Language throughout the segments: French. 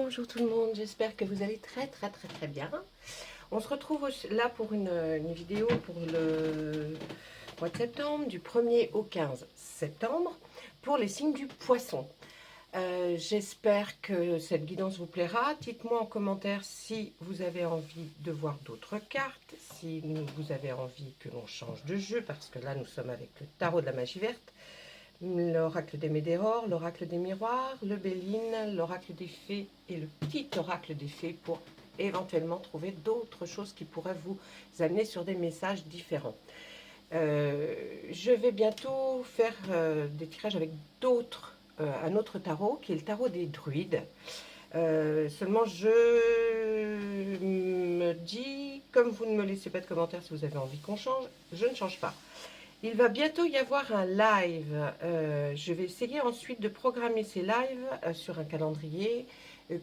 bonjour tout le monde, j'espère que vous allez très bien. On se retrouve là pour une vidéo pour le mois de septembre, du 1er au 15 septembre, pour les signes du poisson. J'espère que cette guidance vous plaira. Dites-moi en commentaire si vous avez envie de voir d'autres cartes, si vous avez envie que l'on change de jeu, parce que là nous sommes avec le tarot de la magie verte, l'oracle des Médéores, l'oracle des miroirs, le Béline, l'oracle des fées et le petit oracle des fées pour éventuellement trouver d'autres choses qui pourraient vous amener sur des messages différents. Je vais bientôt faire des tirages avec un autre tarot qui est le tarot des druides. Seulement je me dis, comme vous ne me laissez pas de commentaires si vous avez envie qu'on change, je ne change pas. Il va bientôt y avoir un live. Je vais essayer ensuite de programmer ces lives sur un calendrier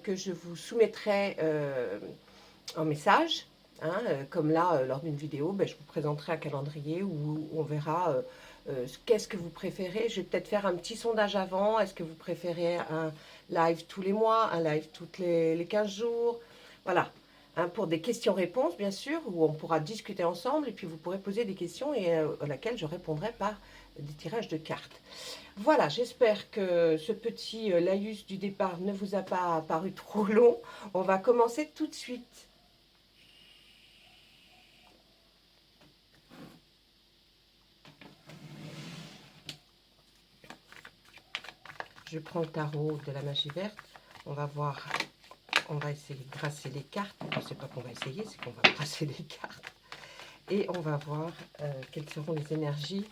que je vous soumettrai en message. Hein, comme là, lors d'une vidéo, je vous présenterai un calendrier où on verra qu'est-ce que vous préférez. Je vais peut-être faire un petit sondage avant. Est-ce que vous préférez un live tous les mois, un live tous les 15 jours? Voilà. Hein, pour des questions-réponses, bien sûr, où on pourra discuter ensemble et puis vous pourrez poser des questions et à laquelle je répondrai par des tirages de cartes. Voilà, j'espère que ce petit laïus du départ ne vous a pas paru trop long. On va commencer tout de suite. Je prends le tarot de la magie verte. On va voir, on va essayer de brasser les cartes. C'est pas qu'on va essayer, c'est qu'on va brasser les cartes. Et on va voir quelles seront les énergies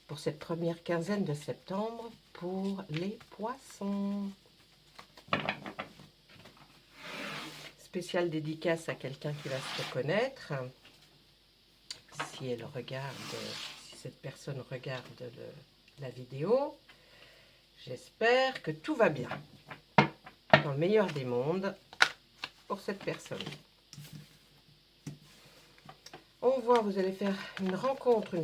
pour cette première quinzaine de septembre pour les poissons. Spéciale dédicace à quelqu'un qui va se reconnaître. Si elle regarde, si cette personne regarde la vidéo, j'espère que tout va bien. Dans le meilleur des mondes pour cette personne. On voit, vous allez faire une rencontre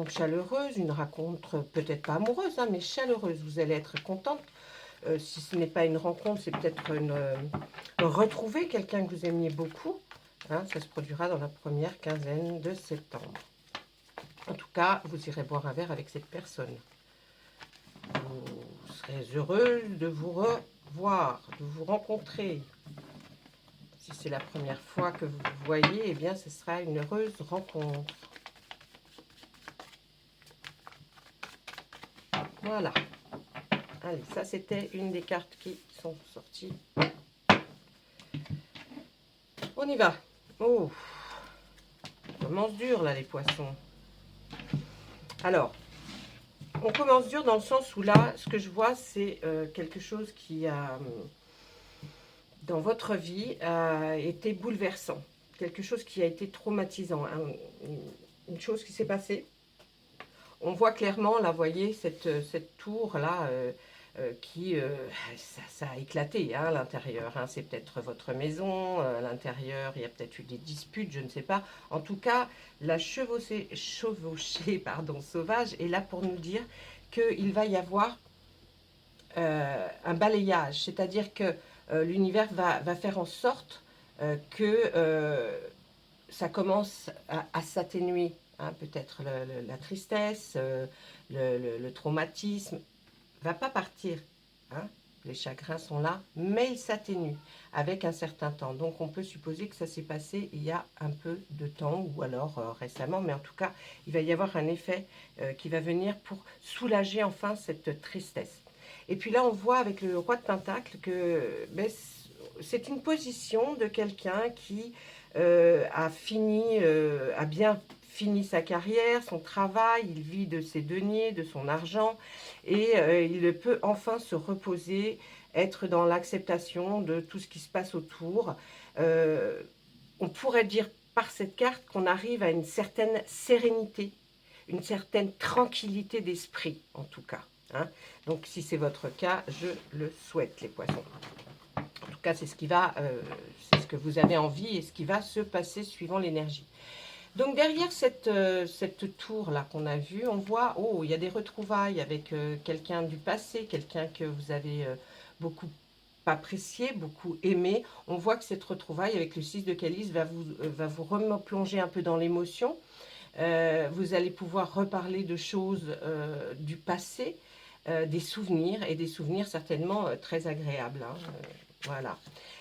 chaleureuse, une rencontre peut-être pas amoureuse, hein, mais chaleureuse. Vous allez être contente. Si ce n'est pas une rencontre, c'est peut-être retrouver quelqu'un que vous aimiez beaucoup. Hein, ça se produira dans la première quinzaine de septembre. En tout cas, vous irez boire un verre avec cette personne. Vous serez heureuse de vous revoir, de vous rencontrer. Si c'est la première fois que vous vous voyez, eh bien, ce sera une heureuse rencontre. Voilà. Allez, ça, c'était une des cartes qui sont sorties. On y va. Oh, on commence dur, là, les poissons. Alors, on commence dur dans le sens où, là, ce que je vois, c'est quelque chose qui a... dans votre vie a été bouleversant, quelque chose qui a été traumatisant, hein, une chose qui s'est passée. On voit clairement, là, vous voyez, cette tour-là, ça a éclaté hein, à l'intérieur. Hein. C'est peut-être votre maison, à l'intérieur, il y a peut-être eu des disputes, je ne sais pas. En tout cas, la chevauchée sauvage est là pour nous dire qu'il va y avoir un balayage, c'est-à-dire que l'univers va faire en sorte que ça commence à s'atténuer. Hein, peut-être la tristesse, le traumatisme va pas partir. Hein, les chagrins sont là, mais ils s'atténuent avec un certain temps. Donc on peut supposer que ça s'est passé il y a un peu de temps ou alors récemment, mais en tout cas, il va y avoir un effet qui va venir pour soulager enfin cette tristesse. Et puis là, on voit avec le roi de Pentacle que c'est une position de quelqu'un qui a bien fini sa carrière, son travail, il vit de ses deniers, de son argent, et il peut enfin se reposer, être dans l'acceptation de tout ce qui se passe autour. On pourrait dire par cette carte qu'on arrive à une certaine sérénité, une certaine tranquillité d'esprit, en tout cas. Hein. Donc, si c'est votre cas, je le souhaite, les poissons. En tout cas, c'est ce que vous avez envie et ce qui va se passer suivant l'énergie. Donc, derrière cette tour-là qu'on a vue, on voit, oh, il y a des retrouvailles avec quelqu'un du passé, quelqu'un que vous avez beaucoup apprécié, beaucoup aimé. On voit que cette retrouvaille avec le 6 de calice va vous replonger un peu dans l'émotion. Vous allez pouvoir reparler de choses du passé, des souvenirs, et des souvenirs certainement très agréables. Hein, voilà.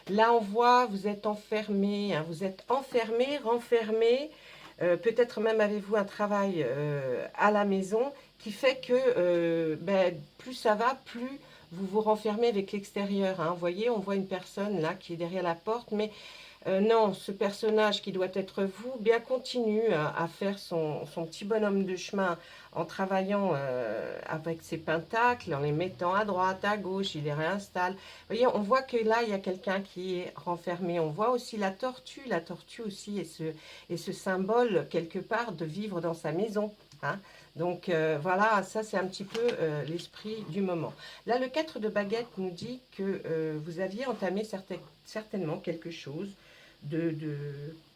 Là, on voit, vous êtes enfermé, hein, vous êtes enfermé, renfermé. Peut-être même avez-vous un travail à la maison qui fait que plus ça va, plus vous vous renfermez avec l'extérieur. Hein. Vous voyez, on voit une personne là qui est derrière la porte, mais non, ce personnage qui doit être vous, bien continue à faire son petit bonhomme de chemin en travaillant avec ses pentacles, en les mettant à droite, à gauche, il les réinstalle. Vous voyez, on voit que là, il y a quelqu'un qui est renfermé. On voit aussi la tortue aussi et ce symbole quelque part de vivre dans sa maison. Hein. Donc voilà, ça c'est un petit peu l'esprit du moment. Là, le 4 de baguette nous dit que vous aviez entamé certainement quelque chose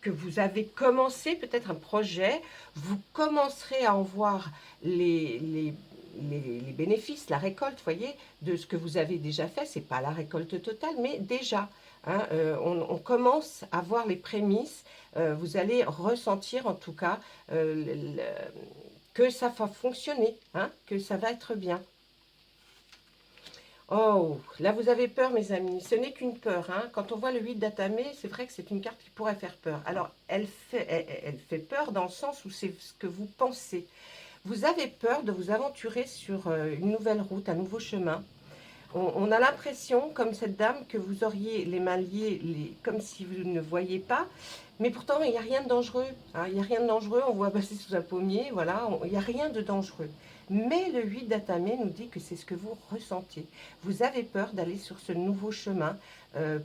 que vous avez commencé, peut-être un projet, vous commencerez à en voir les bénéfices, la récolte, voyez, de ce que vous avez déjà fait. C'est pas la récolte totale, mais déjà, hein, on commence à voir les prémices. Vous allez ressentir en tout cas que ça va fonctionner, hein, que ça va être bien. Oh, là vous avez peur mes amis, ce n'est qu'une peur. Hein. Quand on voit le 8 d'Atamé, c'est vrai que c'est une carte qui pourrait faire peur. Alors, elle fait peur dans le sens où c'est ce que vous pensez. Vous avez peur de vous aventurer sur une nouvelle route, un nouveau chemin. On a l'impression, comme cette dame, que vous auriez les mains liées, comme si vous ne voyiez pas. Mais pourtant, il n'y a rien de dangereux. Hein. Il n'y a rien de dangereux, on voit passer sous un pommier, voilà, il n'y a rien de dangereux. Mais le 8 d'Atamé nous dit que c'est ce que vous ressentez. Vous avez peur d'aller sur ce nouveau chemin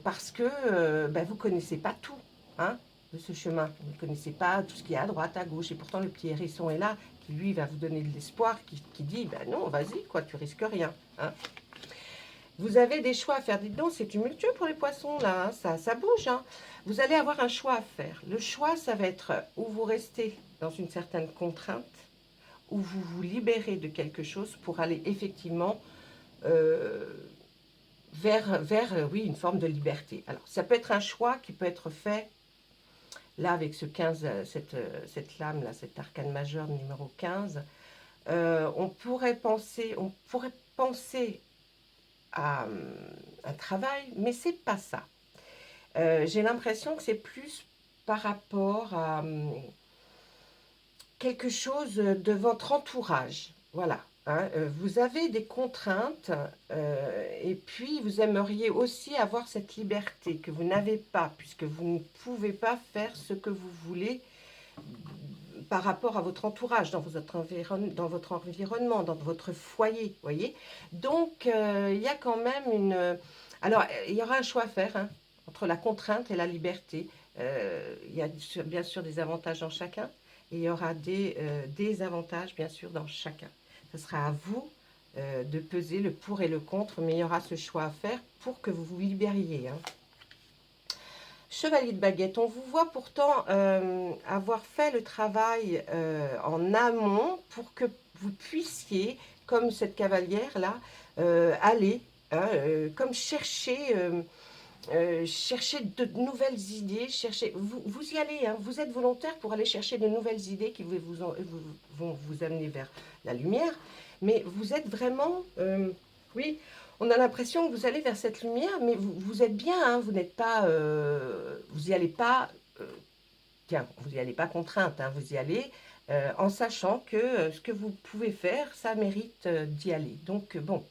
parce que vous ne connaissez pas tout hein, de ce chemin. Vous ne connaissez pas tout ce qui est à droite, à gauche. Et pourtant, le petit hérisson est là, qui lui va vous donner de l'espoir, qui dit, non, vas-y, quoi, tu risques rien. Hein. Vous avez des choix à faire. Dites donc, c'est tumultueux pour les poissons, là. Hein. Ça bouge. Hein. Vous allez avoir un choix à faire. Le choix, ça va être où vous restez dans une certaine contrainte, où vous vous libérez de quelque chose pour aller effectivement vers oui, une forme de liberté. Alors, ça peut être un choix qui peut être fait, là, avec ce 15, cette lame-là, cet arcane majeur numéro 15. On pourrait penser à un travail, mais c'est pas ça. J'ai l'impression que c'est plus par rapport à quelque chose de votre entourage. Voilà. Hein, vous avez des contraintes et puis vous aimeriez aussi avoir cette liberté que vous n'avez pas, puisque vous ne pouvez pas faire ce que vous voulez par rapport à votre entourage, dans votre environnement, dans votre foyer, voyez. Donc, il y a quand même une... Alors, il y aura un choix à faire hein, entre la contrainte et la liberté. Il y a bien sûr des avantages dans chacun, et il y aura des désavantages, bien sûr, dans chacun. Ce sera à vous de peser le pour et le contre, mais il y aura ce choix à faire pour que vous vous libériez. Hein. Chevalier de baguette, on vous voit pourtant avoir fait le travail en amont pour que vous puissiez, comme cette cavalière-là, aller, hein, comme chercher de nouvelles idées, vous y allez, hein, vous êtes volontaire pour aller chercher de nouvelles idées qui vont vous amener vers la lumière, mais vous êtes vraiment, oui, on a l'impression que vous allez vers cette lumière, mais vous êtes bien, hein, vous n'êtes pas, vous n'y allez pas, tiens, vous n'y allez pas contrainte, hein, vous y allez en sachant que ce que vous pouvez faire, ça mérite d'y aller. Donc bon,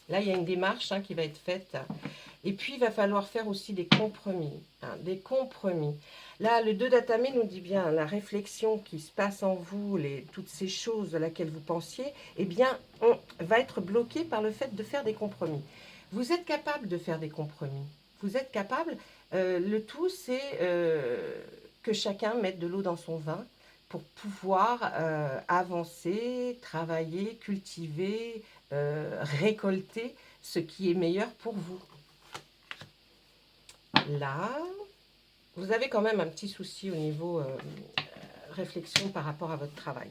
là il y a une démarche hein, qui va être faite. Et puis, il va falloir faire aussi des compromis. Hein, des compromis. Là, le 2 d'Atamé nous dit bien, la réflexion qui se passe en vous, toutes ces choses à laquelle vous pensiez, eh bien, on va être bloqué par le fait de faire des compromis. Vous êtes capable de faire des compromis. Vous êtes capable. Le tout, c'est que chacun mette de l'eau dans son vin pour pouvoir avancer, travailler, cultiver, récolter ce qui est meilleur pour vous. Là, vous avez quand même un petit souci au niveau réflexion par rapport à votre travail,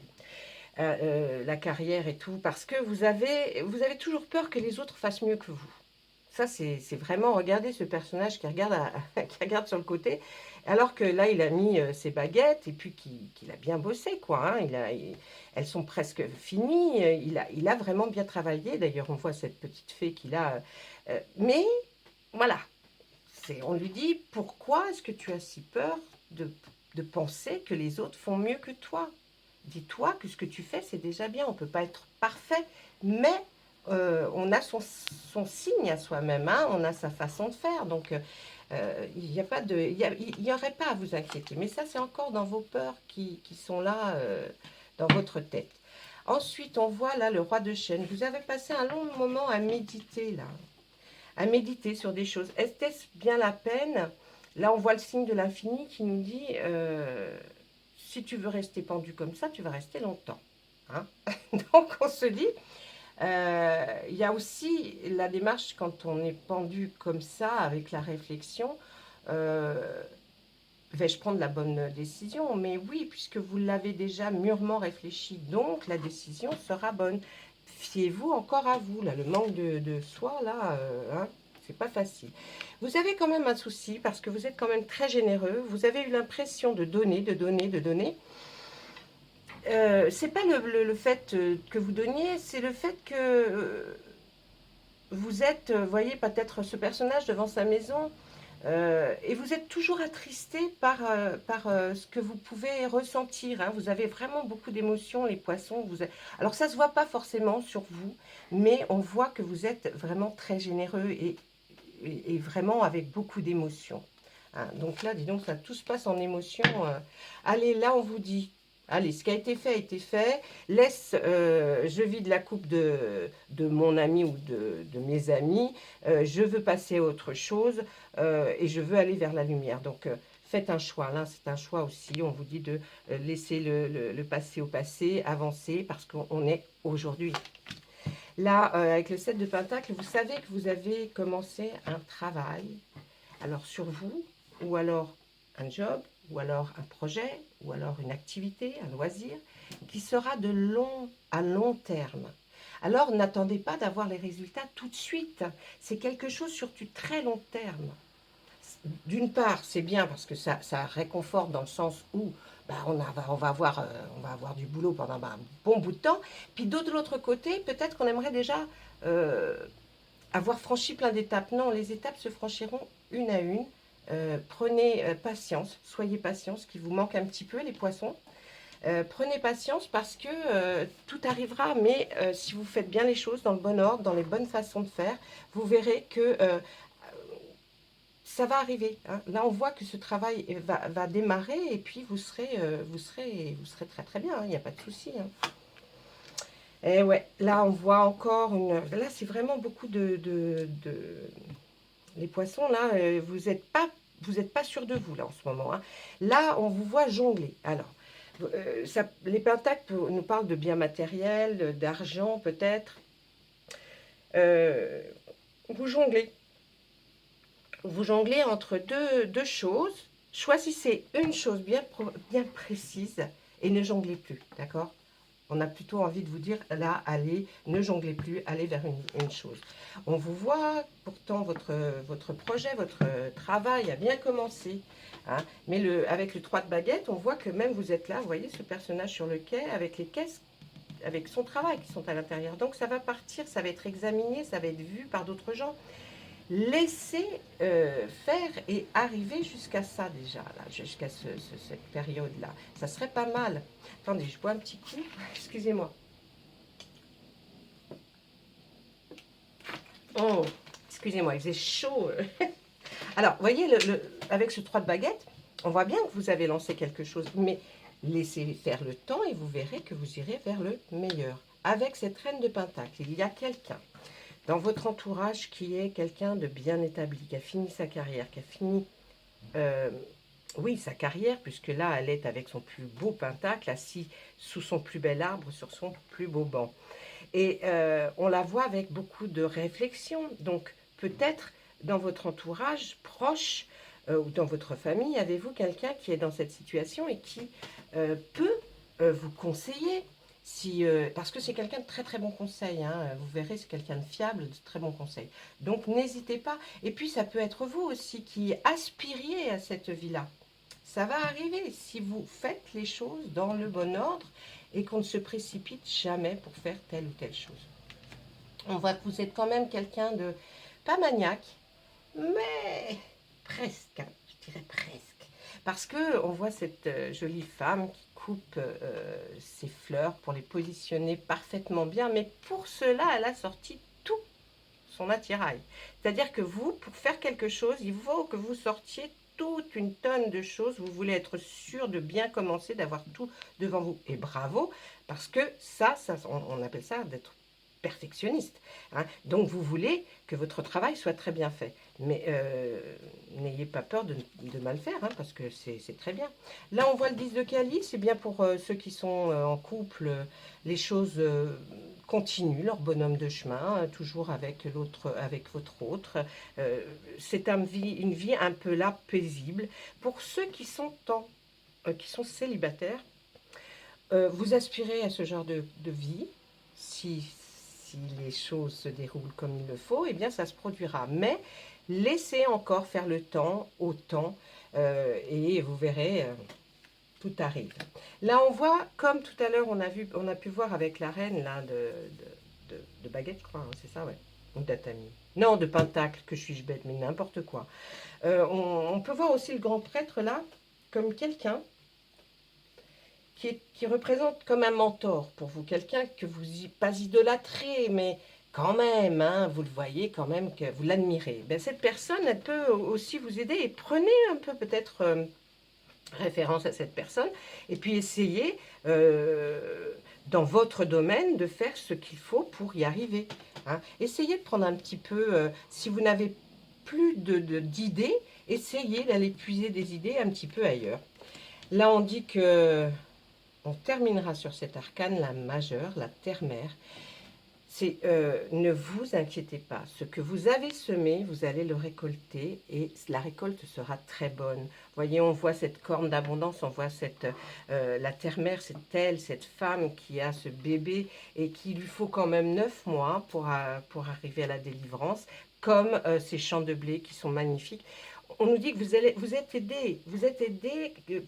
la carrière et tout, parce que vous avez toujours peur que les autres fassent mieux que vous. Ça, c'est vraiment, regardez ce personnage qui regarde, qui regarde sur le côté, alors que là, il a mis ses baguettes et puis qu'il a bien bossé, quoi. Hein. Elles sont presque finies. Il a vraiment bien travaillé. D'ailleurs, on voit cette petite fée qu'il a. Mais voilà, on lui dit, pourquoi est-ce que tu as si peur de penser que les autres font mieux que toi? Dis-toi que ce que tu fais, c'est déjà bien. On ne peut pas être parfait, mais on a son signe à soi-même, hein, on a sa façon de faire. Donc, il n'y a pas de, il y aurait pas à vous inquiéter. Mais ça, c'est encore dans vos peurs qui sont là, dans votre tête. Ensuite, on voit là le roi de chêne. Vous avez passé un long moment à méditer, là. À méditer sur des choses. Est-ce bien la peine? Là, on voit le signe de l'infini qui nous dit... si tu veux rester pendu comme ça, tu vas rester longtemps. Hein. Donc, on se dit, il y a aussi la démarche quand on est pendu comme ça, avec la réflexion, vais-je prendre la bonne décision? Mais oui, puisque vous l'avez déjà mûrement réfléchi, donc la décision sera bonne. Fiez-vous encore à vous, là, le manque de soi, là, hein, c'est pas facile. Vous avez quand même un souci, parce que vous êtes quand même très généreux, vous avez eu l'impression de donner, de donner, de donner. C'est pas le fait que vous donniez, c'est le fait que vous êtes, voyez, peut-être ce personnage devant sa maison, et vous êtes toujours attristé par ce que vous pouvez ressentir. Hein. Vous avez vraiment beaucoup d'émotions, les poissons. Alors ça ne se voit pas forcément sur vous, mais on voit que vous êtes vraiment très généreux et vraiment avec beaucoup d'émotions. Hein. Donc là, dis donc, ça tout se passe en émotion. Allez, là, on vous dit, allez, ce qui a été fait. Laisse, je vide la coupe de mon ami ou de mes amis. Je veux passer à autre chose et je veux aller vers la lumière. Donc, faites un choix. Là, c'est un choix aussi. On vous dit de laisser le passé au passé, avancer parce qu'on est aujourd'hui. Là, avec le 7 de Pentacle, vous savez que vous avez commencé un travail. Alors, sur vous, ou alors un job, ou alors un projet, ou alors une activité, un loisir, qui sera à long terme. Alors, n'attendez pas d'avoir les résultats tout de suite. C'est quelque chose sur du très long terme. D'une part, c'est bien parce que ça réconforte dans le sens où bah, on va avoir du boulot pendant un bon bout de temps. Puis de l'autre côté, peut-être qu'on aimerait déjà avoir franchi plein d'étapes. Non, les étapes se franchiront une à une. Prenez patience, soyez patients, ce qui vous manque un petit peu, les poissons. Prenez patience parce que tout arrivera, mais si vous faites bien les choses dans le bon ordre, dans les bonnes façons de faire, vous verrez que ça va arriver. Hein. Là, on voit que ce travail va démarrer et puis vous serez très très bien, il n'y a pas de souci. Hein. Et ouais, là, on voit encore une... Là, c'est vraiment beaucoup Les poissons, là, vous n'êtes pas sûr de vous, là, en ce moment. Hein. Là, on vous voit jongler. Alors, les pentacles nous parlent de biens matériels, d'argent, peut-être. Vous jonglez. Vous jonglez entre deux choses. Choisissez une chose bien précise et ne jonglez plus, d'accord? On a plutôt envie de vous dire, là, allez, ne jonglez plus, allez vers une chose. On vous voit, pourtant, votre projet, votre travail a bien commencé. Hein, mais avec le 3 de baguette, on voit que même vous êtes là, vous voyez ce personnage sur le quai, avec les caisses, avec son travail qui sont à l'intérieur. Donc, ça va partir, ça va être examiné, ça va être vu par d'autres gens. Laissez faire et arriver jusqu'à ça déjà, jusqu'à cette période-là. Ça serait pas mal. Attendez, je bois un petit coup. Excusez-moi. Oh, excusez-moi, il faisait chaud. Alors, vous voyez, avec ce 3 de baguette, on voit bien que vous avez lancé quelque chose. Mais laissez faire le temps et vous verrez que vous irez vers le meilleur. Avec cette reine de pentacle, il y a quelqu'un dans votre entourage qui est quelqu'un de bien établi, qui a fini sa carrière, qui a fini, oui, sa carrière, puisque là, elle est avec son plus beau pentacle, assis sous son plus bel arbre, sur son plus beau banc. Et on la voit avec beaucoup de réflexion. Donc, peut-être, dans votre entourage proche, ou dans votre famille, avez-vous quelqu'un qui est dans cette situation et qui peut vous conseiller? Parce que c'est quelqu'un de très très bon conseil, hein. Vous verrez, c'est quelqu'un de fiable, de très bon conseil. Donc n'hésitez pas. Et puis ça peut être vous aussi qui aspiriez à cette vie-là. Ça va arriver si vous faites les choses dans le bon ordre et qu'on ne se précipite jamais pour faire telle ou telle chose. On voit que vous êtes quand même quelqu'un de pas maniaque, mais presque, hein, je dirais presque. Parce que on voit cette jolie femme qui coupe ses fleurs pour les positionner parfaitement bien, mais pour cela, elle a sorti tout son attirail. C'est-à-dire que vous, pour faire quelque chose, il faut que vous sortiez toute une tonne de choses. Vous voulez être sûr de bien commencer, d'avoir tout devant vous. Et bravo, parce que ça on appelle ça d'être perfectionniste, hein. Donc vous voulez que votre travail soit très bien fait. Mais n'ayez pas peur de mal faire, hein, parce que c'est très bien. Là, on voit le 10 de calice, c'est bien pour ceux qui sont en couple, les choses continuent, leur bonhomme de chemin, toujours avec l'autre, avec votre autre. C'est une vie un peu là, paisible. Pour ceux qui sont qui sont célibataires, vous aspirez à ce genre de vie, si les choses se déroulent comme il le faut, eh bien ça se produira. Mais laissez encore faire le temps au temps et vous verrez, tout arrive. Là, on voit, comme tout à l'heure, on a pu voir avec la reine là, de baguette, je crois, hein, c'est ça, ouais. Ou d'atami. Non, de pentacle, que suis-je bête, mais n'importe quoi. On peut voir aussi le grand prêtre là, comme quelqu'un qui représente comme un mentor pour vous, quelqu'un que vous pas idolâtrez, mais quand même, hein, vous le voyez quand même, que vous l'admirez. Ben, cette personne, elle peut aussi vous aider et prenez un peu peut-être référence à cette personne et puis essayez dans votre domaine de faire ce qu'il faut pour y arriver, hein. Essayez de prendre un petit peu, si vous n'avez plus d'idées, essayez d'aller puiser des idées un petit peu ailleurs. Là, on dit que on terminera sur cet arcane, la majeure, la terre-mère. C'est ne vous inquiétez pas. Ce que vous avez semé, vous allez le récolter et la récolte sera très bonne. Voyez, on voit cette corne d'abondance, on voit la terre-mère, c'est elle, cette femme qui a ce bébé et qu'il lui faut quand même 9 mois pour arriver à la délivrance, comme ces champs de blé qui sont magnifiques. On nous dit que vous êtes aidé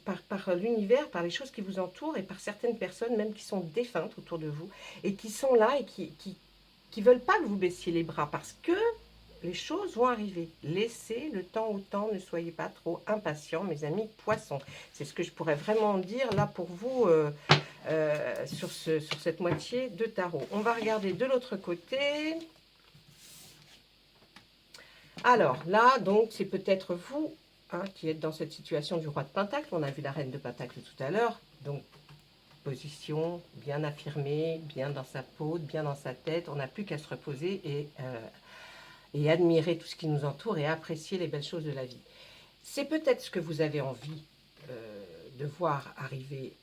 par l'univers, par les choses qui vous entourent et par certaines personnes même qui sont défuntes autour de vous et qui sont là et qui veulent pas que vous baissiez les bras parce que les choses vont arriver. Laissez le temps au temps, ne soyez pas trop impatients, mes amis poissons. C'est ce que je pourrais vraiment dire là pour vous sur cette moitié de tarot. On va regarder de l'autre côté. Alors là, donc, c'est peut-être vous hein, qui êtes dans cette situation du roi de Pentacle. On a vu la reine de Pentacle tout à l'heure. Donc, position bien affirmée, bien dans sa peau, bien dans sa tête. On n'a plus qu'à se reposer et admirer tout ce qui nous entoure et apprécier les belles choses de la vie. C'est peut-être ce que vous avez envie de voir arriver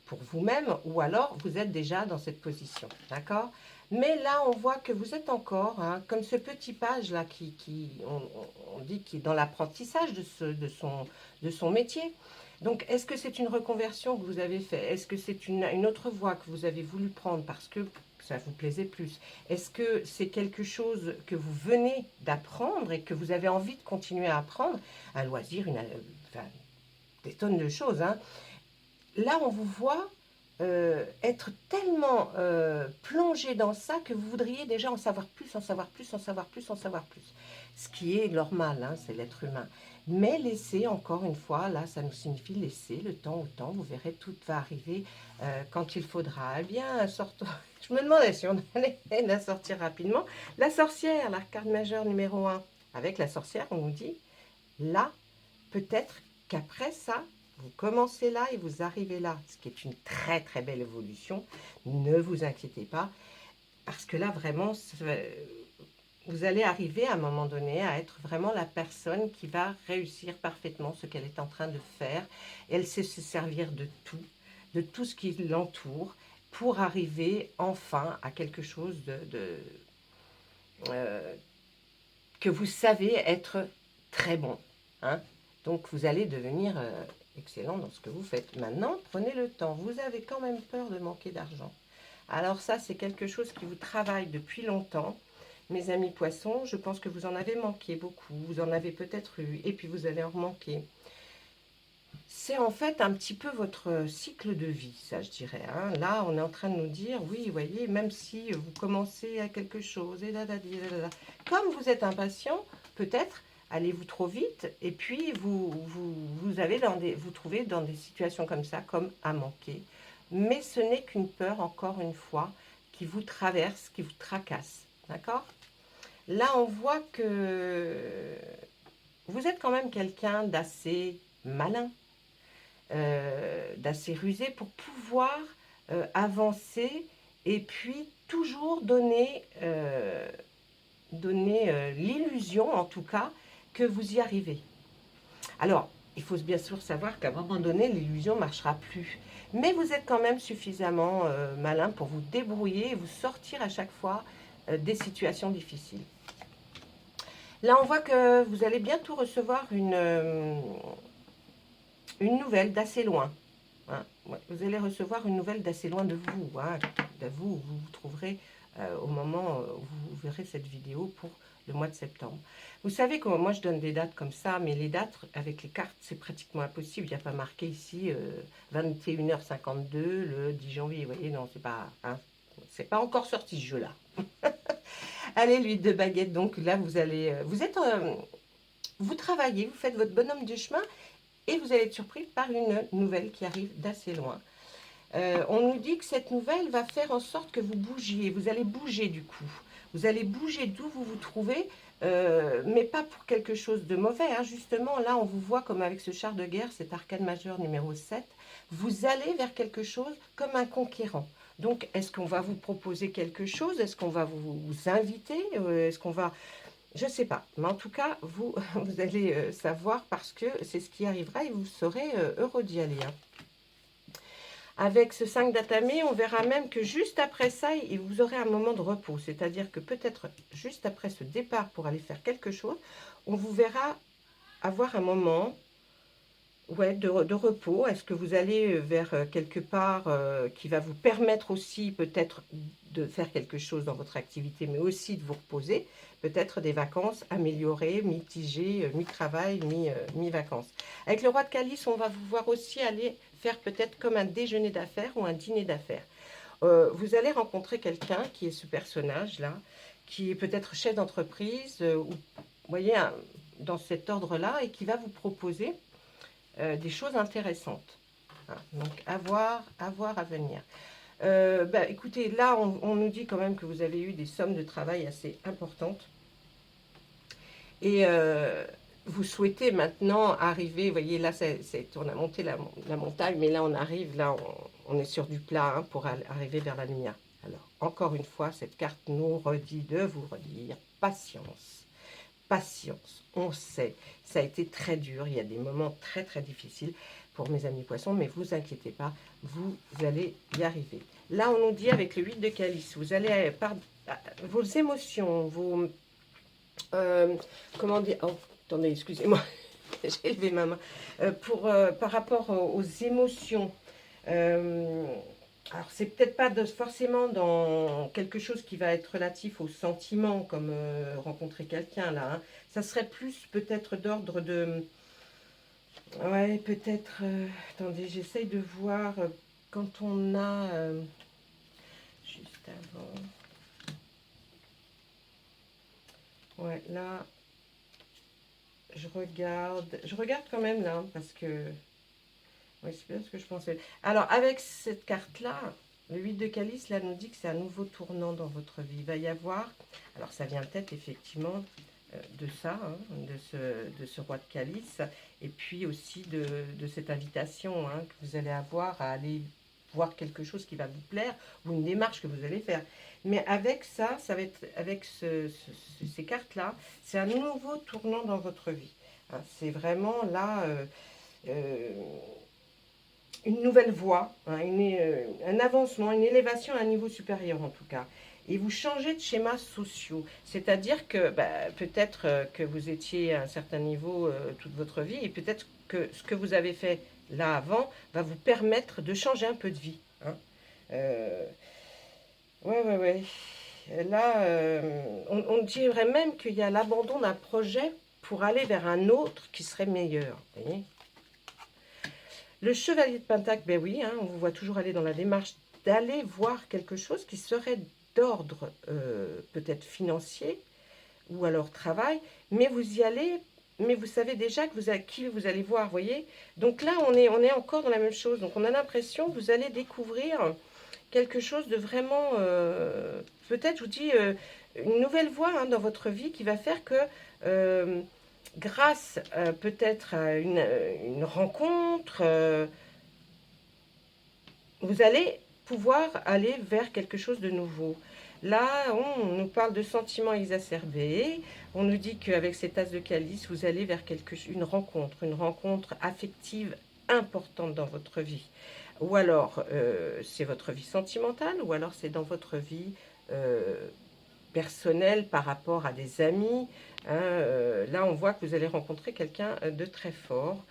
pour vous-même ou alors vous êtes déjà dans cette position, d'accord? Mais là, on voit que vous êtes encore, hein, comme ce petit page là on dit qu'il est dans l'apprentissage de son métier. Donc, est-ce que c'est une reconversion que vous avez fait? Est-ce que c'est une autre voie que vous avez voulu prendre parce que ça vous plaisait plus? Est-ce que c'est quelque chose que vous venez d'apprendre et que vous avez envie de continuer à apprendre? Un loisir, enfin, des tonnes de choses, hein. Là, on vous voit être tellement plongé dans ça que vous voudriez déjà en savoir plus, en savoir plus, en savoir plus, en savoir plus. Ce qui est normal, hein, c'est l'être humain. Mais laissez, encore une fois, là, ça nous signifie laisser le temps au temps. Vous verrez, tout va arriver quand il faudra. Eh bien, sortons. Je me demandais si on allait la sortir rapidement. La sorcière, l'arcane majeure numéro 1. Avec la sorcière, on nous dit, là, peut-être qu'après ça, vous commencez là et vous arrivez là, ce qui est une très très belle évolution. Ne vous inquiétez pas, parce que là vraiment, vous allez arriver à un moment donné à être vraiment la personne qui va réussir parfaitement ce qu'elle est en train de faire. Elle sait se servir de tout ce qui l'entoure pour arriver enfin à quelque chose que vous savez être très bon, hein. Donc, vous allez devenir excellent dans ce que vous faites. Maintenant, prenez le temps. Vous avez quand même peur de manquer d'argent. Alors ça, c'est quelque chose qui vous travaille depuis longtemps. Mes amis poissons, je pense que vous en avez manqué beaucoup. Vous en avez peut-être eu et puis vous allez en remanquer. C'est en fait un petit peu votre cycle de vie, ça je dirais. Hein. Là, on est en train de nous dire, oui, vous voyez, même si vous commencez à quelque chose, et comme vous êtes impatient, peut-être allez-vous trop vite, et puis vous trouvez dans des situations comme ça, comme à manquer. Mais ce n'est qu'une peur, encore une fois, qui vous traverse, qui vous tracasse. D'accord? Là, on voit que vous êtes quand même quelqu'un d'assez malin, d'assez rusé pour pouvoir avancer et puis toujours donner, l'illusion, en tout cas, que vous y arrivez. Alors, il faut bien sûr savoir qu'à un moment donné, l'illusion ne marchera plus. Mais vous êtes quand même suffisamment malin pour vous débrouiller et vous sortir à chaque fois des situations difficiles. Là, on voit que vous allez bientôt recevoir une nouvelle d'assez loin. Hein. Ouais, vous allez recevoir une nouvelle d'assez loin de vous. Hein. De vous, vous vous trouverez au moment où vous verrez cette vidéo pour le mois de septembre. Vous savez que moi je donne des dates comme ça, mais les dates avec les cartes c'est pratiquement impossible. Il n'y a pas marqué ici 21h52 le 10 janvier. Vous voyez, non, c'est pas, hein, c'est pas encore sorti ce jeu-là. Allez, l'huile de baguette. Donc là, vous allez, vous travaillez, vous faites votre bonhomme de chemin et vous allez être surpris par une nouvelle qui arrive d'assez loin. On nous dit que cette nouvelle va faire en sorte que vous bougiez. Vous allez bouger du coup. Vous allez bouger d'où vous vous trouvez, mais pas pour quelque chose de mauvais. Hein. Justement, là, on vous voit comme avec ce char de guerre, cet arcane majeur numéro 7. Vous allez vers quelque chose comme un conquérant. Donc, est-ce qu'on va vous proposer quelque chose? Est-ce qu'on va vous inviter? Est-ce qu'on va... Je ne sais pas. Mais en tout cas, vous, vous allez savoir parce que c'est ce qui arrivera et vous serez heureux d'y aller. Hein. Avec ce 5 d'atamé, on verra même que juste après ça, vous aurez un moment de repos. C'est-à-dire que peut-être juste après ce départ pour aller faire quelque chose, on vous verra avoir un moment de repos. Est-ce que vous allez vers quelque part qui va vous permettre aussi peut-être de faire quelque chose dans votre activité, mais aussi de vous reposer. Peut-être des vacances améliorées, mitigées, mi-travail, mi-vacances. Avec le roi de calice, on va vous voir aussi aller faire peut-être comme un déjeuner d'affaires ou un dîner d'affaires. Vous allez rencontrer quelqu'un qui est ce personnage-là, qui est peut-être chef d'entreprise, ou vous voyez, dans cet ordre-là, et qui va vous proposer des choses intéressantes. Hein, donc, à voir à venir. Écoutez, là, on nous dit quand même que vous avez eu des sommes de travail assez importantes. Et vous souhaitez maintenant arriver, vous voyez, là, on a monté la montagne, mais là, on arrive, là, on est sur du plat hein, pour arriver vers la lumière. Alors, encore une fois, cette carte nous redit de vous redire patience. Patience, on sait, ça a été très dur, il y a des moments très très difficiles pour mes amis poissons, mais vous inquiétez pas, vous allez y arriver. Là, on nous dit avec le 8 de calice, vous allez, par vos émotions, vos... comment dire... Oh, attendez, excusez-moi, j'ai levé ma main. Par rapport aux émotions, alors, c'est peut-être pas forcément dans quelque chose qui va être relatif aux sentiments, comme rencontrer quelqu'un, là. Hein. Ça serait plus peut-être d'ordre de... Ouais, peut-être... attendez, j'essaye de voir quand on a... juste avant... Ouais, là... Je regarde quand même, là, parce que... Oui, c'est bien ce que je pensais. Alors, avec cette carte-là, le 8 de calice, là, nous dit que c'est un nouveau tournant dans votre vie. Il va y avoir, alors ça vient peut-être effectivement de ça, hein, de ce roi de calice, et puis aussi de cette invitation hein, que vous allez avoir à aller voir quelque chose qui va vous plaire, ou une démarche que vous allez faire. Mais avec ça, ça va être, avec ces cartes-là, c'est un nouveau tournant dans votre vie. Hein, c'est vraiment là... une nouvelle voie, hein, un avancement, une élévation à un niveau supérieur en tout cas. Et vous changez de schémas sociaux. C'est-à-dire que peut-être que vous étiez à un certain niveau toute votre vie et peut-être que ce que vous avez fait là avant va vous permettre de changer un peu de vie. Hein. Ouais, ouais, ouais. Là, on dirait même qu'il y a l'abandon d'un projet pour aller vers un autre qui serait meilleur. Vous voyez. Le chevalier de Pentacle, ben oui, hein, on vous voit toujours aller dans la démarche d'aller voir quelque chose qui serait d'ordre peut-être financier ou alors travail, mais vous y allez, mais vous savez déjà que qui vous allez voir, vous voyez. Donc là, on est encore dans la même chose. Donc on a l'impression que vous allez découvrir quelque chose de vraiment, peut-être, je vous dis, une nouvelle voie hein, dans votre vie qui va faire que, euh, grâce peut-être à une rencontre, vous allez pouvoir aller vers quelque chose de nouveau. Là, on nous parle de sentiments exacerbés. On nous dit qu'avec cette as de calice, vous allez vers une rencontre affective importante dans votre vie. Ou alors, c'est votre vie sentimentale, ou alors c'est dans votre vie euh, personnelle par rapport à des amis. Hein, là, on voit que vous allez rencontrer quelqu'un de très fort.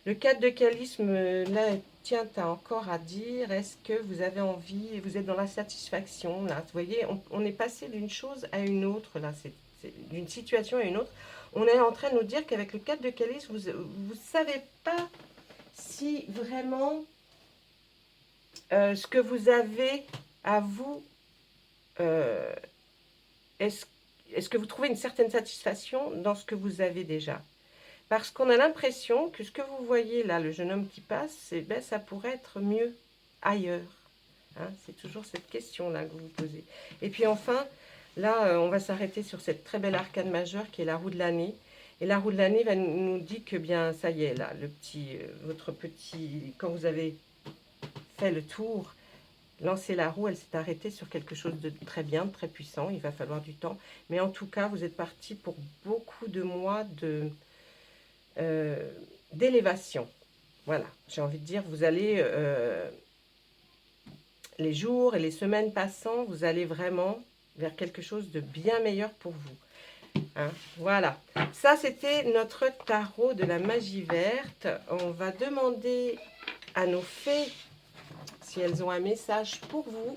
Le 4 de calice, là, tient encore à dire, est-ce que vous avez envie, vous êtes dans la satisfaction, là, vous voyez, on est passé d'une chose à une autre, là, c'est d'une situation à une autre. On est en train de nous dire qu'avec le 4 de calice, vous ne savez pas si vraiment ce que vous avez à vous, euh, est-ce est que vous trouvez une certaine satisfaction dans ce que vous avez déjà? Parce qu'on a l'impression que ce que vous voyez là, le jeune homme qui passe, ben, ça pourrait être mieux ailleurs. Hein, c'est toujours cette question-là que vous vous posez. Et puis enfin, là, on va s'arrêter sur cette très belle arcane majeure qui est la roue de l'année. Et la roue de l'année nous dit que bien, ça y est, là, votre petit, quand vous avez fait le tour, lancé la roue, elle s'est arrêtée sur quelque chose de très bien, de très puissant. Il va falloir du temps. Mais en tout cas, vous êtes parti pour beaucoup de mois euh, d'élévation. Voilà, j'ai envie de dire, vous allez, les jours et les semaines passant, vous allez vraiment vers quelque chose de bien meilleur pour vous. Hein, voilà, ça c'était notre tarot de la magie verte. On va demander à nos fées si elles ont un message pour vous.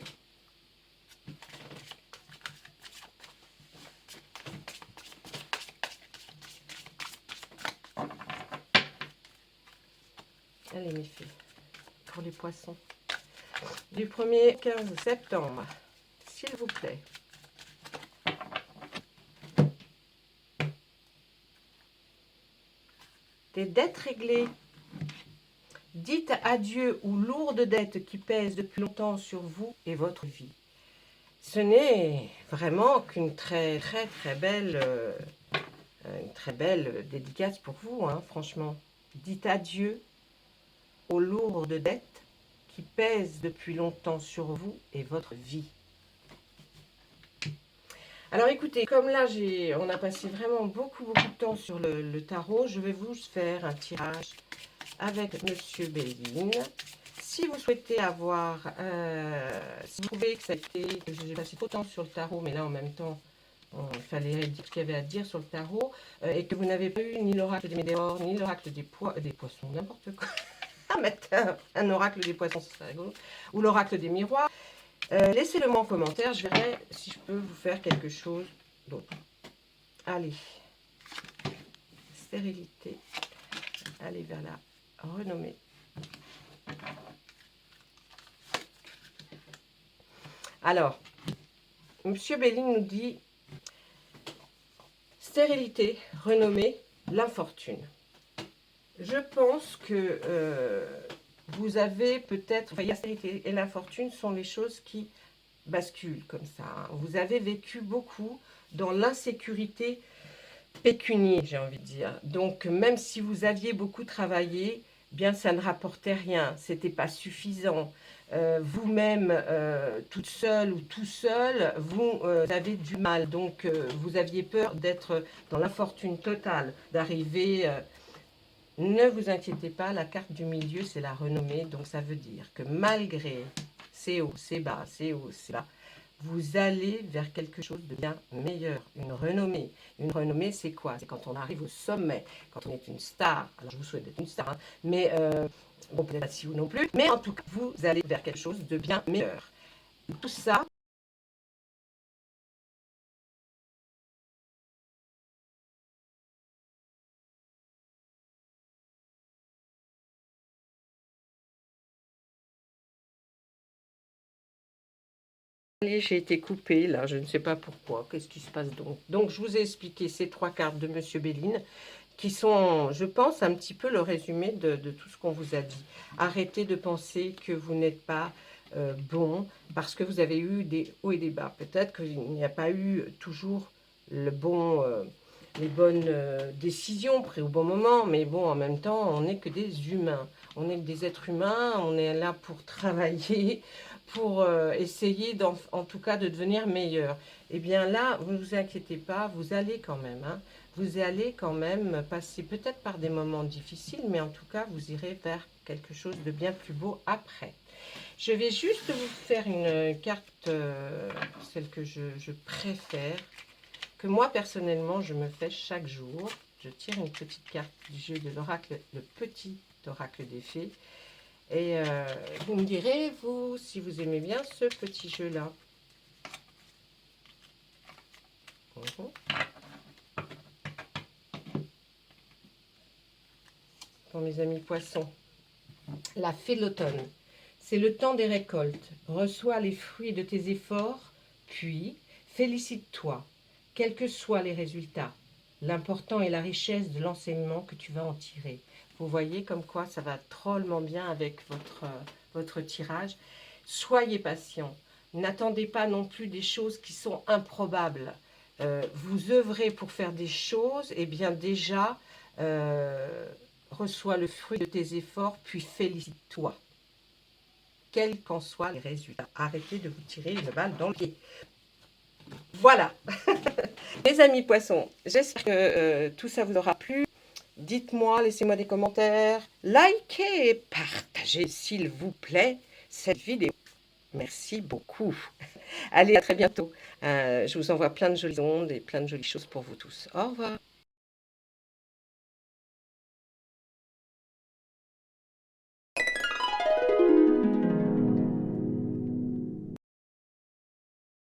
Allez mes filles, pour les poissons. Du 1er 15 septembre, s'il vous plaît. Des dettes réglées. Dites adieu aux lourdes dettes qui pèsent depuis longtemps sur vous et votre vie. Ce n'est vraiment qu'une très très très belle, une très belle dédicace pour vous, hein, franchement. Dites adieu aux lourdes dettes qui pèsent depuis longtemps sur vous et votre vie. Alors écoutez, comme là on a passé vraiment beaucoup de temps sur le tarot, je vais vous faire un tirage avec Monsieur Béline. Si vous souhaitez avoir, si vous trouvez que ça a été, que j'ai passé trop de temps sur le tarot, mais là en même temps, il fallait dire ce qu'il y avait à dire sur le tarot, et que vous n'avez pas eu ni l'oracle des météores, ni l'oracle des poissons, n'importe quoi. Ah, mettre un oracle des poissons, ce serait rigolo. Ou l'oracle des miroirs. Laissez-le moi en commentaire, je verrai si je peux vous faire quelque chose d'autre. Allez, stérilité, allez vers la renommée. Alors, Monsieur Béline nous dit stérilité, renommée, l'infortune. Je pense que vous avez peut-être, enfin, la stérilité et l'infortune sont les choses qui basculent comme ça. Hein. Vous avez vécu beaucoup dans l'insécurité pécuniaire, j'ai envie de dire. Donc, même si vous aviez beaucoup travaillé, bien, ça ne rapportait rien, c'était pas suffisant. Vous-même, toute seule ou tout seul, vous avez du mal. Donc, vous aviez peur d'être dans l'infortune totale, d'arriver... ne vous inquiétez pas, la carte du milieu, c'est la renommée. Donc, ça veut dire que malgré c'est haut, c'est bas, c'est haut, c'est bas, vous allez vers quelque chose de bien meilleur, une renommée. Une renommée, c'est quoi? C'est quand on arrive au sommet, quand on est une star. Alors, je vous souhaite d'être une star, hein, mais bon, peut-être pas si vous non plus. Mais en tout cas, vous allez vers quelque chose de bien meilleur. Tout ça, j'ai été coupée, là, je ne sais pas pourquoi. Qu'est-ce qui se passe donc? Donc, je vous ai expliqué ces 3 cartes de Monsieur Béline, qui sont, je pense, un petit peu le résumé de tout ce qu'on vous a dit. Arrêtez de penser que vous n'êtes pas bon, parce que vous avez eu des hauts et des bas. Peut-être qu'il n'y a pas eu toujours les bonnes décisions prises au bon moment, mais bon, en même temps, on n'est que des humains. On est des êtres humains, on est là pour travailler, pour essayer, en tout cas, de devenir meilleur. Eh bien là, vous ne vous inquiétez pas, vous allez quand même, hein. Vous allez quand même passer peut-être par des moments difficiles, mais en tout cas, vous irez vers quelque chose de bien plus beau après. Je vais juste vous faire une carte, celle que je préfère, que moi, personnellement, je me fais chaque jour. Je tire une petite carte du jeu de l'oracle, le petit oracle des fées. Et vous me direz, vous, si vous aimez bien ce petit jeu-là. Pour mes amis poissons. La fée de l'automne. C'est le temps des récoltes. Reçois les fruits de tes efforts, puis félicite-toi, quels que soient les résultats. L'important est la richesse de l'enseignement que tu vas en tirer. Vous voyez comme quoi ça va drôlement bien avec votre tirage. Soyez patient. N'attendez pas non plus des choses qui sont improbables. Vous œuvrez pour faire des choses, et bien déjà, reçois le fruit de tes efforts, puis félicite-toi. Quels qu'en soient les résultats. Arrêtez de vous tirer une balle dans le pied. Voilà. Mes amis poissons, j'espère que tout ça vous aura plu. Dites-moi, laissez-moi des commentaires. Likez et partagez, s'il vous plaît, cette vidéo. Merci beaucoup. Allez, à très bientôt. Je vous envoie plein de jolies ondes et plein de jolies choses pour vous tous. Au revoir.